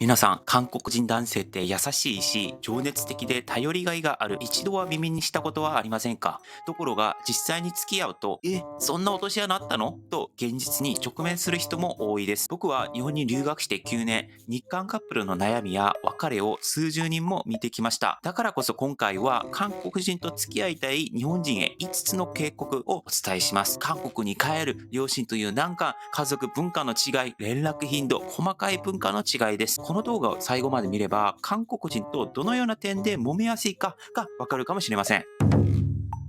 皆さん、韓国人男性って優しいし、情熱的で頼りがいがある。一度は耳にしたことはありませんか？ところが、実際に付き合うと、そんな落とし穴あったのと現実に直面する人も多いです。僕は日本に留学して9年、日韓カップルの悩みや別れを数十人も見てきました。だからこそ今回は、韓国人と付き合いたい日本人へ5つの警告をお伝えします。韓国に帰る、両親という難関、家族文化の違い、連絡頻度、細かい文化の違いです。この動画を最後まで見れば、韓国人とどのような点で揉めやすいかがわかるかもしれません。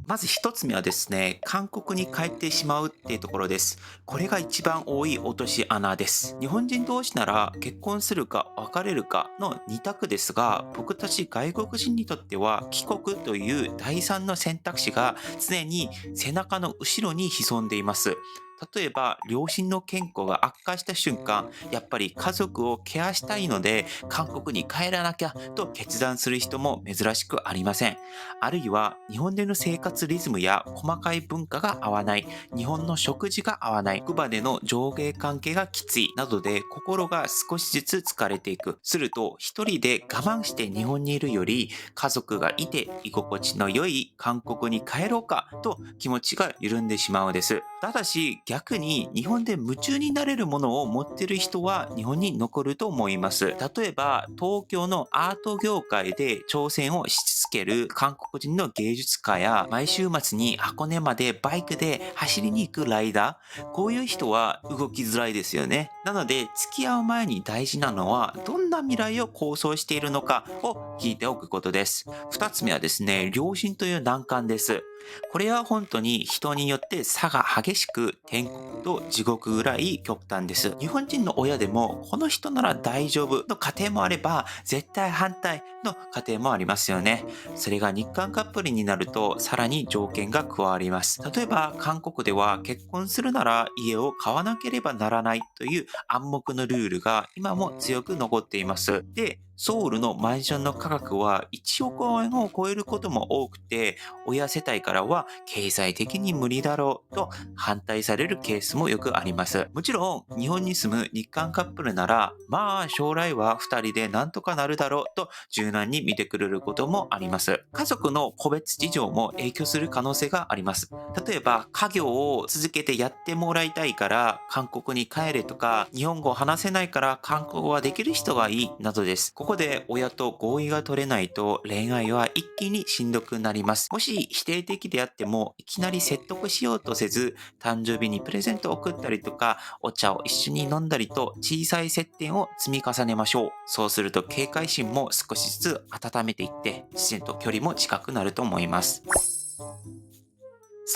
まず一つ目はですね、韓国に帰ってしまうっていうところです。これが一番多い落とし穴です。日本人同士なら結婚するか別れるかの二択ですが、僕たち外国人にとっては帰国という第三の選択肢が常に背中の後ろに潜んでいます。例えば、両親の健康が悪化した瞬間、やっぱり家族をケアしたいので、韓国に帰らなきゃと決断する人も珍しくありません。あるいは日本での生活リズムや細かい文化が合わない、日本の食事が合わない、職場での上下関係がきついなどで心が少しずつ疲れていく。すると一人で我慢して日本にいるより家族がいて居心地の良い韓国に帰ろうかと気持ちが緩んでしまうのです。ただし逆に日本で夢中になれるものを持っている人は日本に残ると思います。例えば東京のアート業界で挑戦をし続ける韓国人の芸術家や毎週末に箱根までバイクで走りに行くライダー、こういう人は動きづらいですよね。なので付き合う前に大事なのはどんな未来を構想しているのかを聞いておくことです。二つ目はですね、良心という難関です。これは本当に人によって差が激しく天国と地獄ぐらい極端です。日本人の親でもこの人なら大丈夫の家庭もあれば絶対反対の家庭もありますよね。それが日韓カップルになるとさらに条件が加わります。例えば韓国では結婚するなら家を買わなければならないという暗黙のルールが今も強く残っています。で、ソウルのマンションの価格は1億円を超えることも多くて、親世帯からは経済的に無理だろうと反対されるケースもよくあります。もちろん日本に住む日韓カップルならまあ将来は2人でなんとかなるだろうと柔軟に見てくれることもあります。家族の個別事情も影響する可能性があります。例えば家業を続けてやってもらいたいから韓国に帰れとか、日本語を話せないから韓国語ができる人がいいなどです。ここで親と合意が取れないと恋愛は一気にしんどくなります。もし否定的であってもいきなり説得しようとせず、誕生日にプレゼントを送ったりとか、お茶を一緒に飲んだりと小さい接点を積み重ねましょう。そうすると警戒心も少しずつ温めていって自然と距離も近くなると思います。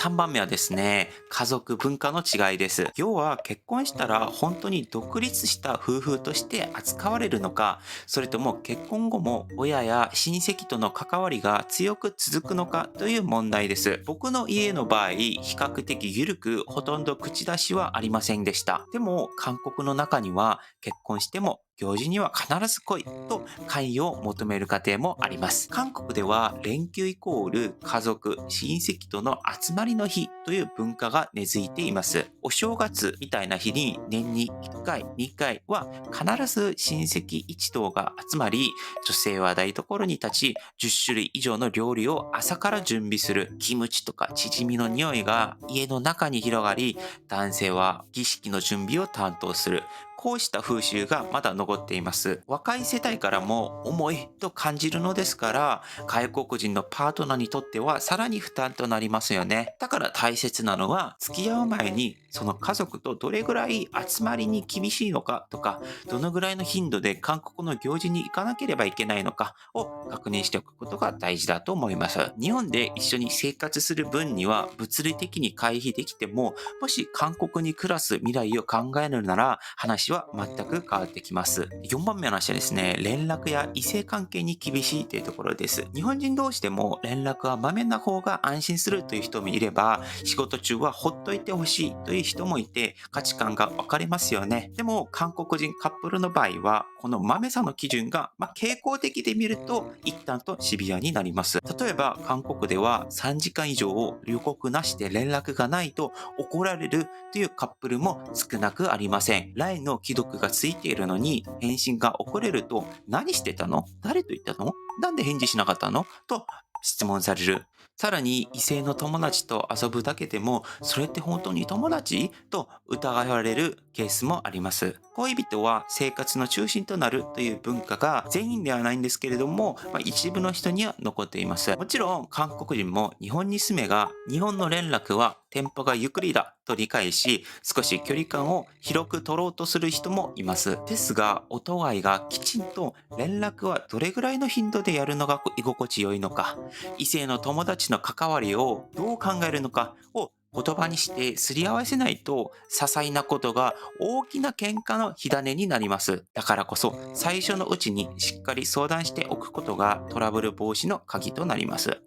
3番目はですね、家族文化の違いです。要は結婚したら本当に独立した夫婦として扱われるのか、それとも結婚後も親や親戚との関わりが強く続くのかという問題です。僕の家の場合、比較的緩くほとんど口出しはありませんでした。でも韓国の中には結婚しても行事には必ず来いと関与を求める家庭もあります。韓国では連休イコール家族、親戚との集まりの日という文化が根付いています。お正月みたいな日に年に1回、2回は必ず親戚一同が集まり、女性は台所に立ち、10種類以上の料理を朝から準備する。キムチとかチヂミの匂いが家の中に広がり、男性は儀式の準備を担当する。こうした風習がまだ残っています。若い世代からも重いと感じるのですから、外国人のパートナーにとってはさらに負担となりますよね。だから大切なのは、付き合う前にその家族とどれぐらい集まりに厳しいのかとか、どのぐらいの頻度で韓国の行事に行かなければいけないのかを確認しておくことが大事だと思います。日本で一緒に生活する分には物理的に回避できても、もし韓国に暮らす未来を考えるなら話は全く変わってきます。4番目の話はですね、連絡や異性関係に厳しいというところです。日本人同士でも連絡はまめな方が安心するという人もいれば、仕事中はほっといてほしいという人もいて、価値観が分かれますよね。でも韓国人カップルの場合は、このまめさの基準が、傾向的で見ると一旦とシビアになります。例えば韓国では3時間以上を予告なしで連絡がないと怒られるというカップルも少なくありません。LINE の既読がついているのに返信が遅れると、何してたの、誰と言ったの、なんで返事しなかったのと質問される。さらに異性の友達と遊ぶだけでも、それって本当に友達と疑われるケースもあります。恋人は生活の中心となるという文化が全員ではないんですけれども、一部の人には残っています。もちろん韓国人も日本に住めが日本の連絡はテンポがゆっくりだと理解し、少し距離感を広く取ろうとする人もいます。ですが、お互いがきちんと連絡はどれぐらいの頻度でやるのが居心地よいのか、異性の友達の関わりをどう考えるのかを言葉にしてすり合わせないと、些細なことが大きな喧嘩の火種になります。だからこそ最初のうちにしっかり相談しておくことがトラブル防止の鍵となります。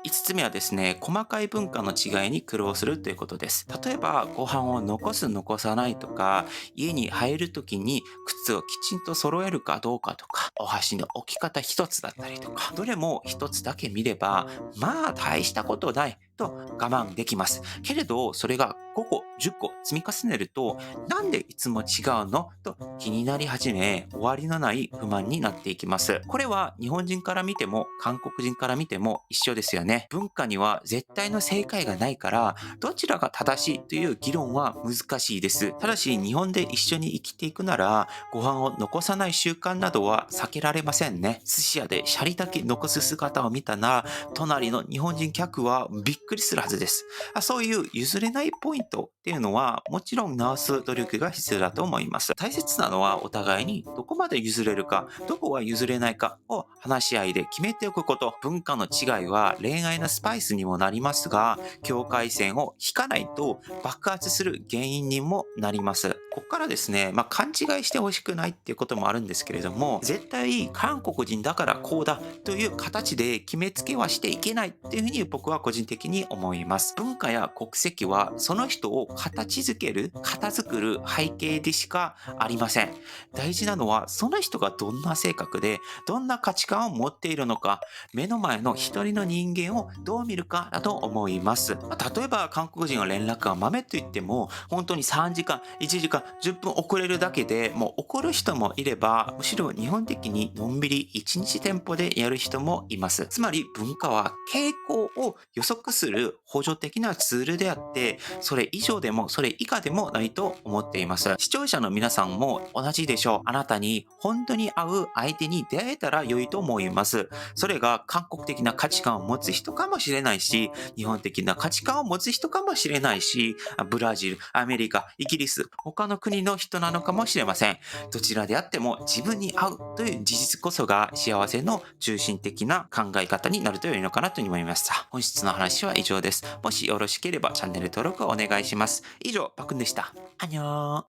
5つ目はですね、細かい文化の違いに苦労するということです。例えば、ご飯を残す残さないとか、家に入るときに靴をきちんと揃えるかどうかとか、お箸の置き方一つだったりとか、どれも一つだけ見れば、まあ大したことないと我慢できます。けれど、それが5個、10個積み重ねると、なんでいつも違うのと気になり始め、終わりのない不満になっていきます。これは日本人から見ても、韓国人から見ても一緒ですよね。文化には絶対の正解がないから、どちらが正しいという議論は難しいです。ただし、日本で一緒に生きていくなら、ご飯を残さない習慣などは避けられませんね。寿司屋でシャリだけ残す姿を見たなら、隣の日本人客はびっくりするはずです。そういう譲れないポイントっていうのは、もちろん直す努力が必要だと思います。大切なのは、お互いにどこまで譲れるか、どこは譲れないかを話し合いで決めておくこと。文化の違いは恋愛のスパイスにもなりますが、境界線を引かないと爆発する原因にもなります。ここからですね、勘違いしてほしくないっていうこともあるんですけれども、絶対韓国人だからこうだという形で決めつけはしていけないっていうふうに僕は個人的に思います。文化や国籍はその人を形づける、片付る背景でしかありません。大事なのはその人がどんな性格で、どんな価値観を持っているのか、目の前の一人の人間をどう見るかだと思います。例えば韓国人は連絡が豆と言っても、本当に3時間、1時間、10分遅れるだけでもう怒る人もいれば、むしろ日本的にのんびり1日テンポでやる人もいます。つまり文化は傾向を予測する補助的なツールであって、それ以上でもそれ以下でもないと思っています。視聴者の皆さんも同じでしょう。あなたに本当に合う相手に出会えたら良いと思います。それが韓国的な価値観を持つ人かもしれないし、日本的な価値観を持つ人かもしれないし、ブラジル、アメリカ、イギリス、他の国の人なのかもしれません。どちらであっても自分に合うという事実こそが幸せの中心的な考え方になると良いのかなと思いました。本日の話は以上です。もしよろしければチャンネル登録をお願いします。以上、パクンでした。アニョー。